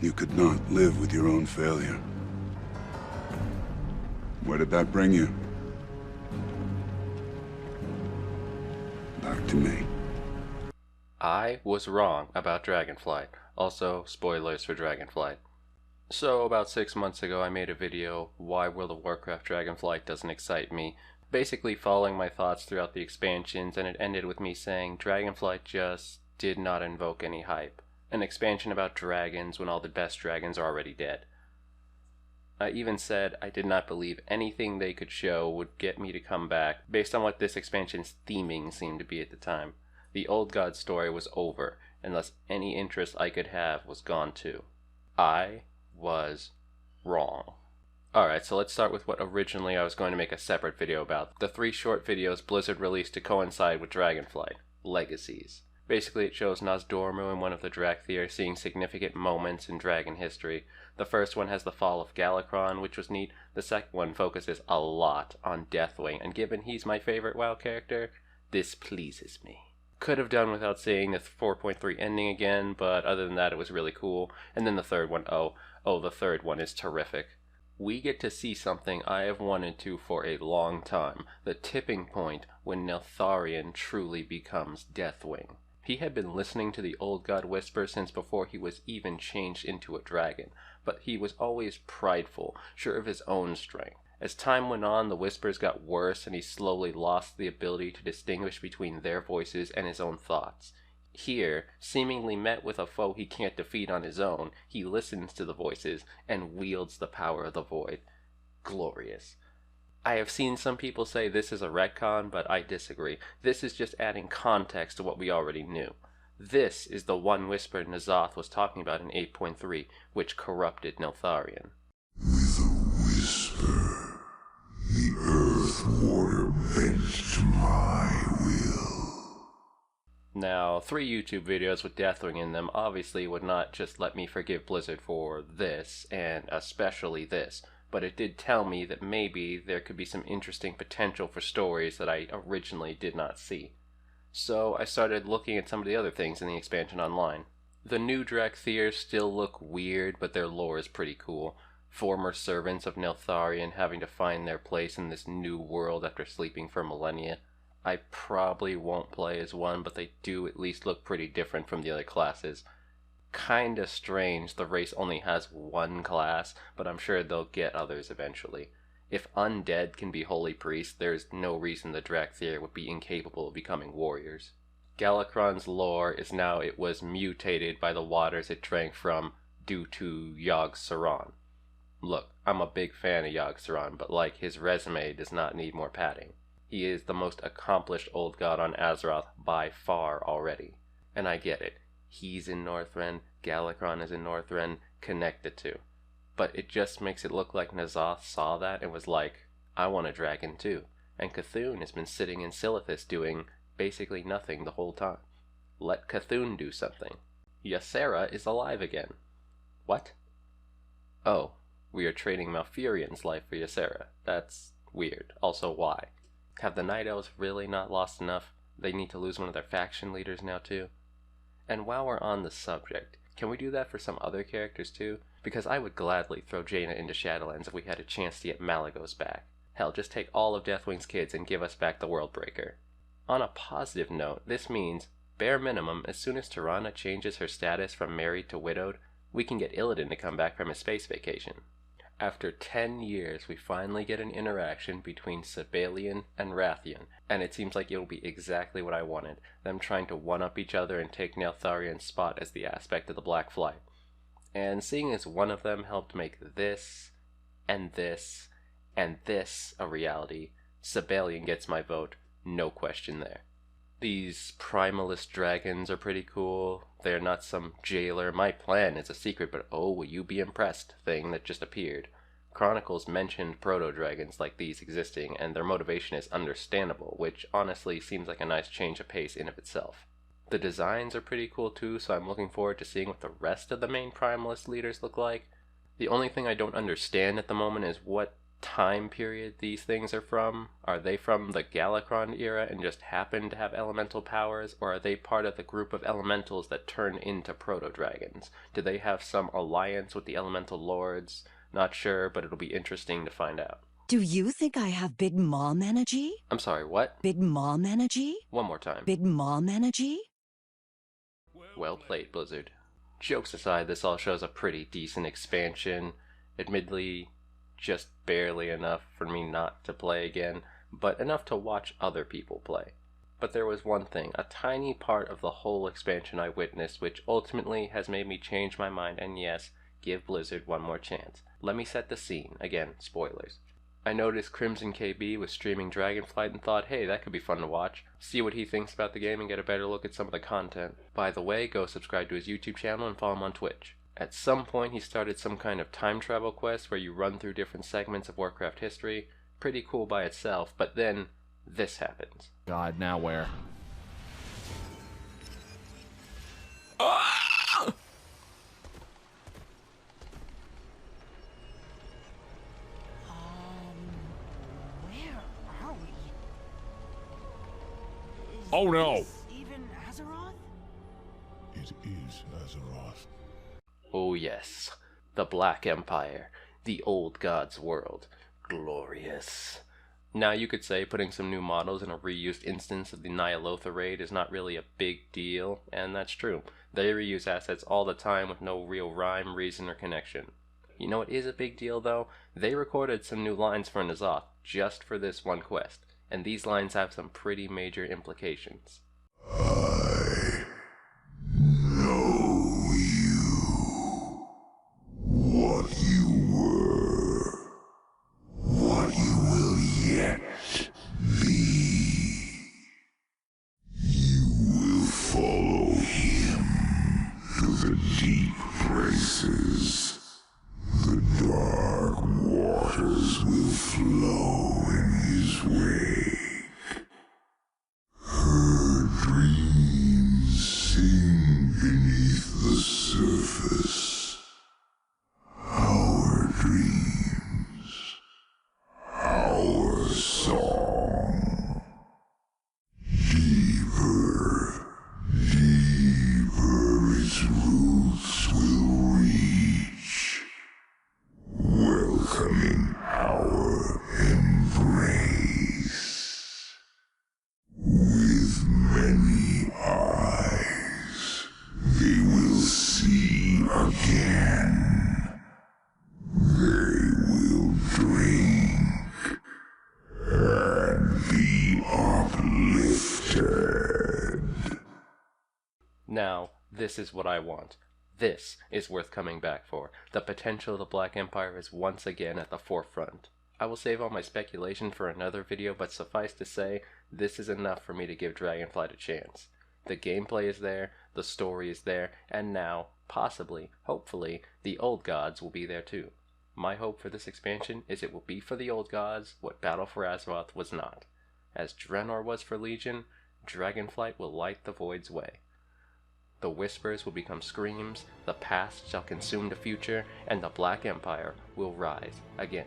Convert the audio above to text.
You could not live with your own failure. Where did that bring you? Back to me. I was wrong about Dragonflight. Also, spoilers for Dragonflight. So, about 6 months ago I made a video, Why World of Warcraft Dragonflight Doesn't Excite Me, basically following my thoughts throughout the expansions, and it ended with me saying Dragonflight just did not invoke any hype. An expansion about dragons when all the best dragons are already dead. I even said I did not believe anything they could show would get me to come back, based on what this expansion's theming seemed to be at the time. The Old God story was over, and thus any interest I could have was gone too. I was wrong. Alright, so let's start with what originally I was going to make a separate video about. The 3 short videos Blizzard released to coincide with Dragonflight. Legacies. Basically it shows Nozdormu and one of the Drakthir seeing significant moments in dragon history. The first one has the fall of Galakrond, which was neat. The second one focuses a lot on Deathwing, and given he's my favorite WoW character, this pleases me. Could have done without seeing the 4.3 ending again, but other than that it was really cool. And then the third one, the third one is terrific. We get to see something I have wanted to for a long time, the tipping point when Neltharion truly becomes Deathwing. He had been listening to the Old God whisper since before he was even changed into a dragon, but he was always prideful, sure of his own strength. As time went on, the whispers got worse and he slowly lost the ability to distinguish between their voices and his own thoughts. Here, seemingly met with a foe he can't defeat on his own, he listens to the voices and wields the power of the void. Glorious. I have seen some people say this is a retcon, but I disagree. This is just adding context to what we already knew. This is the one whisper N'Zoth was talking about in 8.3, which corrupted Neltharion. With a whisper, the Earth Warrior bent to my will. Now, 3 YouTube videos with Deathwing in them obviously would not just let me forgive Blizzard for this, and especially this, but it did tell me that maybe there could be some interesting potential for stories that I originally did not see. So I started looking at some of the other things in the expansion online. The new Drakthir still look weird, but their lore is pretty cool. Former servants of Neltharion having to find their place in this new world after sleeping for millennia. I probably won't play as one, but they do at least look pretty different from the other classes. Kinda strange the race only has one class, but I'm sure they'll get others eventually. If undead can be holy priests, there's no reason the Drakthir would be incapable of becoming warriors. Galakrond's lore is now it was mutated by the waters it drank from due to Yogg-Saron. Look, I'm a big fan of Yogg-Saron, but like, his resume does not need more padding. He is the most accomplished old god on Azeroth by far already. And I get it. He's in Northrend, Galakrond is in Northrend, connect the two. But it just makes it look like N'Zoth saw that and was like, I want a dragon too. And Cthulhu has been sitting in Silithus doing basically nothing the whole time. Let Cthulhu do something. Ysera is alive again. What? Oh, we are trading Malfurion's life for Ysera. That's weird. Also, why? Have the Night Elves really not lost enough? They need to lose one of their faction leaders now too? And while we're on the subject, can we do that for some other characters too? Because I would gladly throw Jaina into Shadowlands if we had a chance to get Malygos back. Hell, just take all of Deathwing's kids and give us back the Worldbreaker. On a positive note, this means, bare minimum, as soon as Tirana changes her status from married to widowed, we can get Illidan to come back from his space vacation. After 10 years, we finally get an interaction between Sibelian and Wrathion, and it seems like it'll be exactly what I wanted, them trying to one-up each other and take Neltharion's spot as the aspect of the Black Flight. And seeing as one of them helped make this, and this, and this a reality, Sibelian gets my vote, no question there. These primalist dragons are pretty cool. They're not some jailer, my plan is a secret but oh will you be impressed thing that just appeared. Chronicles mentioned proto-dragons like these existing, and their motivation is understandable, which honestly seems like a nice change of pace in of itself. The designs are pretty cool too, so I'm looking forward to seeing what the rest of the main primalist leaders look like. The only thing I don't understand at the moment is what time period these things are from? Are they from the Galakrond era and just happen to have elemental powers, or are they part of the group of elementals that turn into proto-dragons? Do they have some alliance with the elemental lords? Not sure, but it'll be interesting to find out. Do you think I have big mom energy? I'm sorry, what? Big mom energy? One more time. Big mom energy? Well played, Blizzard. Jokes aside, this all shows a pretty decent expansion. Admittedly, just barely enough for me not to play again, but enough to watch other people play. But there was one thing, a tiny part of the whole expansion I witnessed, which ultimately has made me change my mind and yes, give Blizzard one more chance. Let me set the scene. Again, spoilers. I noticed KrimsonKB was streaming Dragonflight and thought, hey, that could be fun to watch. See what he thinks about the game and get a better look at some of the content. By the way, go subscribe to his YouTube channel and follow him on Twitch. At some point, he started some kind of time travel quest where you run through different segments of Warcraft history. Pretty cool by itself, but then this happens. God, now where? Where are we? Oh no! Is even Azeroth? It is Azeroth. Oh yes, the Black Empire, the old god's world. Glorious. Now you could say putting some new models in a reused instance of the Ny'alotha raid is not really a big deal, and that's true. They reuse assets all the time with no real rhyme, reason, or connection. You know what is a big deal though? They recorded some new lines for N'Zoth just for this one quest, and these lines have some pretty major implications. I know you. What you were. What you will yet be. You will follow him to the deep places. The dark waters will flow in his wake. Her dreams sing beneath the surface. Our dreams. Our song. Deeper, deeper its roots will reach, welcoming our embrace. With many eyes, they will see again. They will drink and be uplifted. Now, this is what I want. This is worth coming back for. The potential of the Black Empire is once again at the forefront. I will save all my speculation for another video, but suffice to say, this is enough for me to give Dragonflight a chance. The gameplay is there, the story is there, and now, possibly, hopefully, the old gods will be there too. My hope for this expansion is it will be for the old gods what Battle for Azeroth was not. As Draenor was for Legion, Dragonflight will light the Void's way. The whispers will become screams, the past shall consume the future, and the Black Empire will rise again.